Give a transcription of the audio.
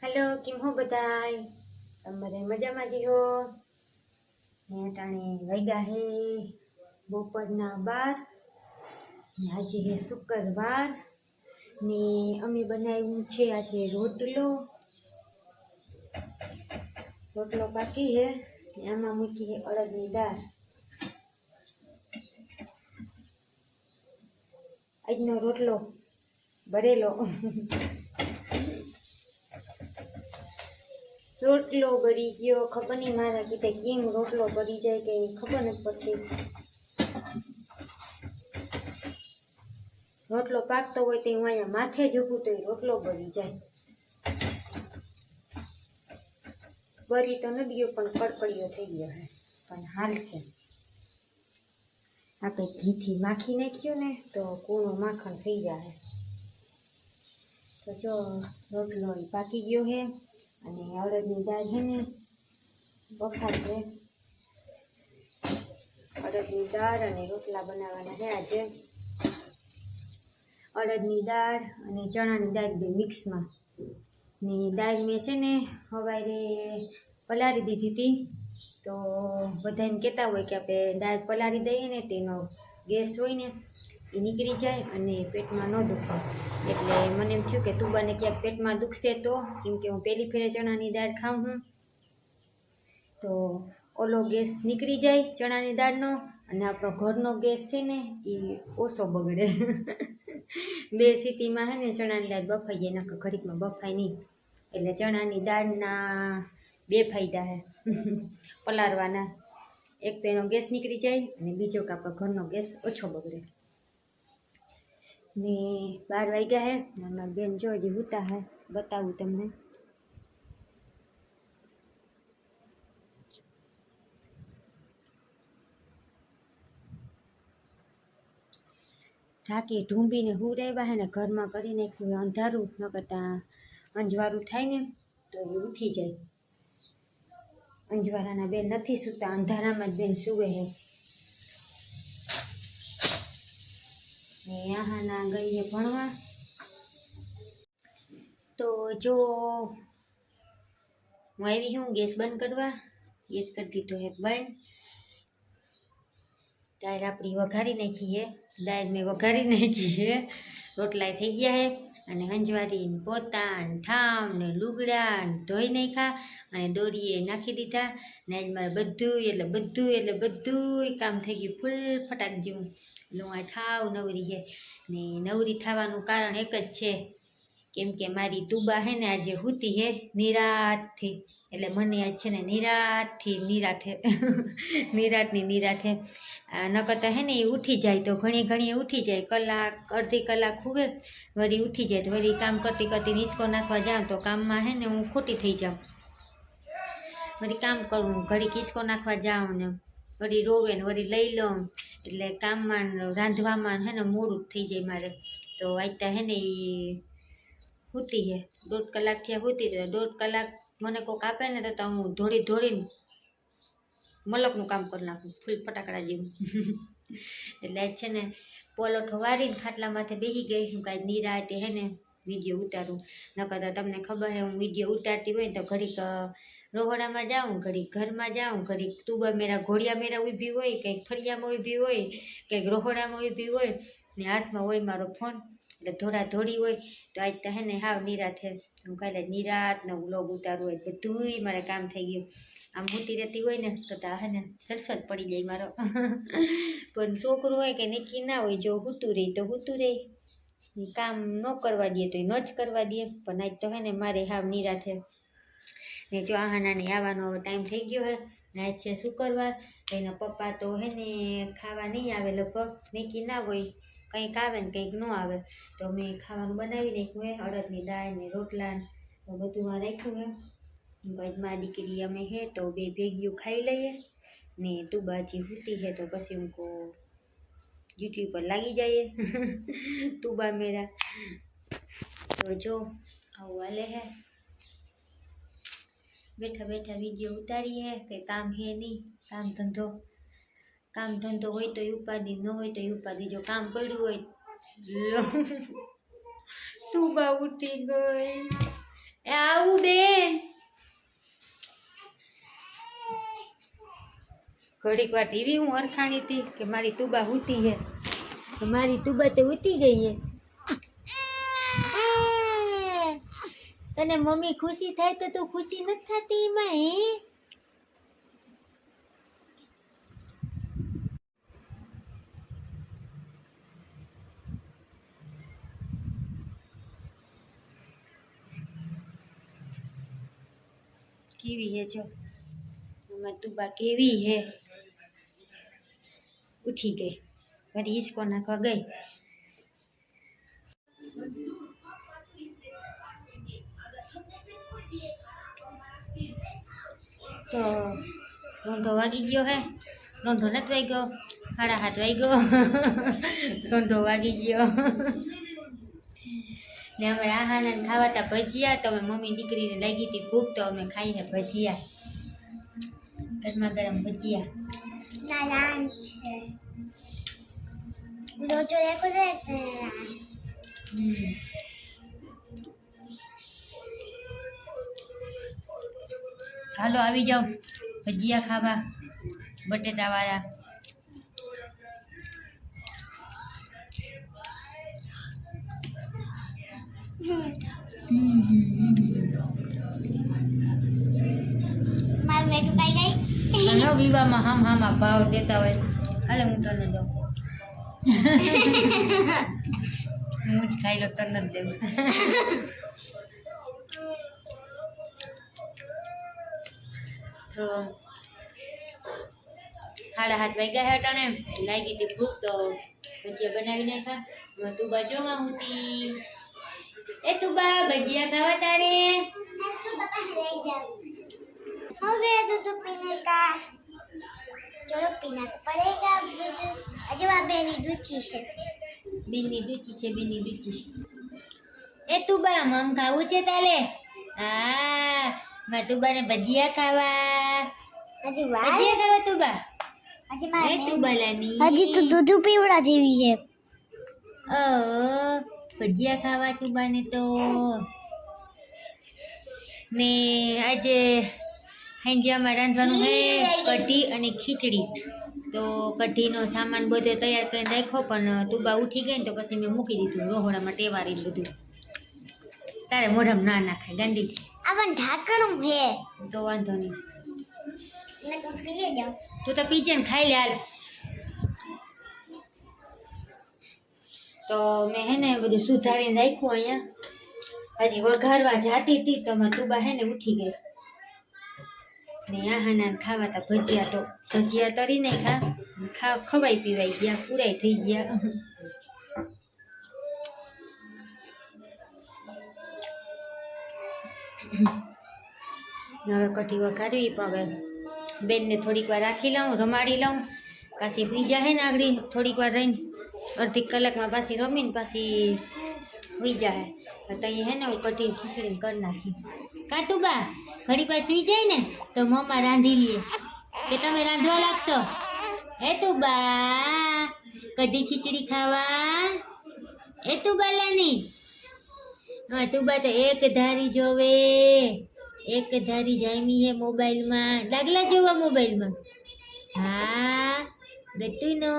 Hello केम हो बधाई तमरे मजा में जी हो ने टाणे वाग्या है बपोरना 12 ने आज है शुक्रवार ने अमे बनाव्યું છે આજે રોટલો રોટલો બાકી है ने आमा मूकी है अड़दनी दाळ આજનો રોટલો ભરેલો रोटलो बरी गयो खबर नहीं मारा कीधे केम रोटलो बरी जाए के खबर नहीं पड़ती रोटलो पाकतो होय तो हूँ अहींया माथे झूकूं तो रोटलो बरी जाए बरी तो नहीं गयो पण कड़कड़ियो थई गयो है पण हाल छे आपणे घीथी माखी नाख्यो ने तो कूणो माखण थई जाए तो जो रोटलो पाकी गयो है અને અડદની દાળ છે ને બફાશે અડદની દાળ અને રોટલા બનાવવાના છે આજે અડદની દાળ અને ચણાની દાળ બે મિક્સમાં ને દાળ મેં છે ને સવારે પલાળી દીધી હતી તો બધા એમ કહેતા હોય કે આપણે દાળ પલાળી દઈએ ને તેનો ગેસ હોય ને એ નીકળી જાય અને પેટમાં ન દુખે એટલે મને એમ થયું કે તુબાને ક્યાંક પેટમાં દુખશે તો કેમ કે હું પહેલી ફેરે ચણાની દાળ ખાઉં છું તો ઓલો ગેસ નીકળી જાય ચણાની દાળનો અને આપણો ઘરનો ગેસ છે ને એ ઓછો બગડે બે સીટીમાં છે ને ચણાની દાળ બફાઈ જાય નકર ઘડીકમાં બફાય નહીં એટલે ચણાની દાળના બે ફાયદા છે પલાળવાના એક તો એનો ગેસ નીકળી જાય અને બીજો કે આપણો ઘરનો ગેસ ઓછો બગડે ने 12 वाग्या है मारा बेन जो हजी हुता है बताऊँ तमने झाकी ढूंढी ने हुराव्या है ने घर में करी नाख्युं अंधारू न करता अंजवारू थाय ने तो उठी जाए अंजवाराना बेन नथी सूता अंधारा में बेन सुवे है यहाँ ना गई है भणवा तो जो हूँ आई हूँ गैस बंद करवा गैस कर दी तो है बंद दाल अपनी वघारी नाखी है दाल में वघारी नाखी है रोटला थी गया है अने हंजवारी पोता ठाम ने लुगड़ा धोई नाख्या अने दोरीए नाखी दीधा ने आज मारे बधुं काम थई गयुं फूल फटाक जेवुं એટલે હું છાવ નવરી है ने नवरी थवानुं कारण एक ज छे केम के मारी तुबा है ने आज हुती है निरातथी એટલે મને આજ છે ને નિરાતથી નિરાથે નિરાતની નિરાથે નકર है ने उठी जाए तो घणी घणी उठी जाए कलाक अर्धी कलाक हुए वरी उठी जाए तो वरी काम करती करती हिंचको नाखवा जाऊँ तो काम में है ने हूँ खोटी थी जाऊँ वरी काम करूँ घड़ी हिंचको नाखवा जाऊँ ने वरी रोवे ने वरी लई लऊँ એટલે કામમાં રાંધવામાં है ने મોડું થઈ જાય મારે તો આજ है ने होती है 1.5 કલાક थी होती तो 1.5 કલાક મને કોક આપે ને તો હું ધોળી ધોળીને મલકનું કામ કરી નાખું ફૂલ ફટાકડા જેવું એટલે આજ છે ને પોલોઠો વારીને ખાટલા માથે બેસી ગઈ હું કાંઈ નિરાતે है ने વિડીયો ઉતારું નકર તો તમને ખબર है હું વિડીયો ઉતારતી હોય તો ઘડીક रोहड़ा में जाऊँ घड़ी घर में जाऊँ घड़ी तुबा मेरा घोड़िया मेरा ऊभी हो कहीं फरिया में ऊभी हो कहीं रोहड़ा में ऊभी हो हाथ में हो मारो फोन એટલે ધોળા ધોળી હોય તો આજ તો હે ને હાવ નિરાત है હું કાલે નિરાતનો વ્લોગ ઉતારું હોય બધુંય મારે કામ થઈ ગયું આમ હોતી રહેતી હોય ને તો હે ને જલસો જ પડી જાય મારો પણ છોકરું હોય કે નક્કી ના હોય જો હૂતું રહે તો હૂતું રહે કામ ન કરવા દે તો ન જ કરવા દે પણ આજ તો હે ને મારે હાવ નિરાત है ने जो आहाना ने आवानो टाइम थई गयो है ने आज छे शुक्रवार एना पप्पा तो है ने खावा नहीं आवे लगभग नक्की ना होय कंईक आवे ने कंईक न आवे तो मैं खावानुं बनावी नाख्युं है अड़दनी दाळ ने रोटला तो बधुं आ राख्युं है आज मारी दीकरी अमे है तो बे भेगियो खाई लईए ने तुबाजी हुती है तो पछी उनको यूट्यूब पर लागी जाए तुबा मेरा तो जो आवुं हाले है बैठा बैठा वीडियो उतारी है कई काम है नहीं काम धंधो हो तो उपाधि न हो तो उपाधि जो काम पड़ू हो तुबा उठी गई એ આવું બેન ઘડીક વાર એવી હું હરખાણી હતી કે મારી તુબા ઉઠી હે. મારી તુબા તો ઉઠી ગઈ હે. તને મમ્મી ખુશી થાય તો તું ખુશી નથી થતી એમાં હે? કેવી હે જો અમારી તુબા કેવી હે. ઉઠી ગઈ વળી હિંચકો નાખવા ગઈ. તો રોંઢો વાગી ગયો હે. રોંઢો નથી વાગ્યો, 7:30 વાગ્યો. રોંઢો વાગી ગયો. ને અમે આહાને ખાવાતા ભજીયા. તો અમે મમ્મી દીકરીને લાગી હતી ભૂખ તો અમે ખાઈને ભજીયા, ગરમા ગરમ ભજીયા. હાલો આવી જાઓ ભજીયા ખાવા બટેટા વાળા. હાલો વિવામાં હામાં ભાવ દેતા હોય. હાલે હું તને દઉં. હું જ ખાઈ લો તને જ દેવું. તો 7:30 વાગ્યા હતા ને લાગી હતી ભૂખ તો ભજીયા બનાવી નાખ્યા. તું બાજુમાં હતી. એ તું બા ભજીયા ખાવા તારે? હવે दूध पीने का चलो पीना तो पड़ेगा दूध. अजवा बेनी दूची है. બેની દૂચી છે બેની દૂચી. એ તું બા મમ ખાવું છે તાલે? હા મારે તું બાને ભજીયા ખાવા. हजी ભજીયા ખાવા તું બા? हजी એ તું બાલાની हजी तो दूध पीवड़ा जेवी है. ઓ ભજીયા ખાવા તું બાને તો. ને આજે સાંજે અમારે રાંધવાનું છે કઢી અને ખીચડી. તો કઢીનો સામાન બધો તૈયાર કરીને રાખ્યો પણ તુબા ઉઠી ગઈ ને તો પછી મેં મૂકી દીધું રોહોડામાં ટેવારી બધું. તારે મોઢામાં ના નાખાય ગાંડી. अपन ढाकणું है તો વાંધો નહીં. मैं तो पीए जाऊं. તું તો પીજે ને ખાઈ લે હાલ. તો મેં હે ને બધું સુધારીને રાખ્યું અહીંયા. હજી વઘારવા જાતી હતી તો મારી તુબા હે ને ઉઠી ગઈ. ને આહાના ખાવા તા ભજીયા. તો ભજીયા તરી નાખ્યા, ખવાઈ પીવાઈ ગયા, પૂરાઈ થઈ ગયા. હવે કઢી વઘારવી પણ હવે બેનને થોડીક વાર રાખી લઉં, રમાડી લઉં. પાછી સુઈ જાય ને આગળ થોડીક વાર રહીને અડધી કલાકમાં પાછી રમીને પાછી સુઈ જાય. તો અહીંયા હે ને હું કઢી ખીચડીને કરી નાખી. કાટું બા ઘડી પાસે સુઈ જાય ને તો મમ્મા રાંધી લઈએ. કે તમે રાંધવા લાગશો? એ તું બા કઢી ખીચડી ખાવા? એ તું બાલાની? હા તું બા તો એક ધારી જોવે, એક ધારી જામી હે મોબાઈલમાં. લાગલા જોવા મોબાઈલમાં? હા ગટુનો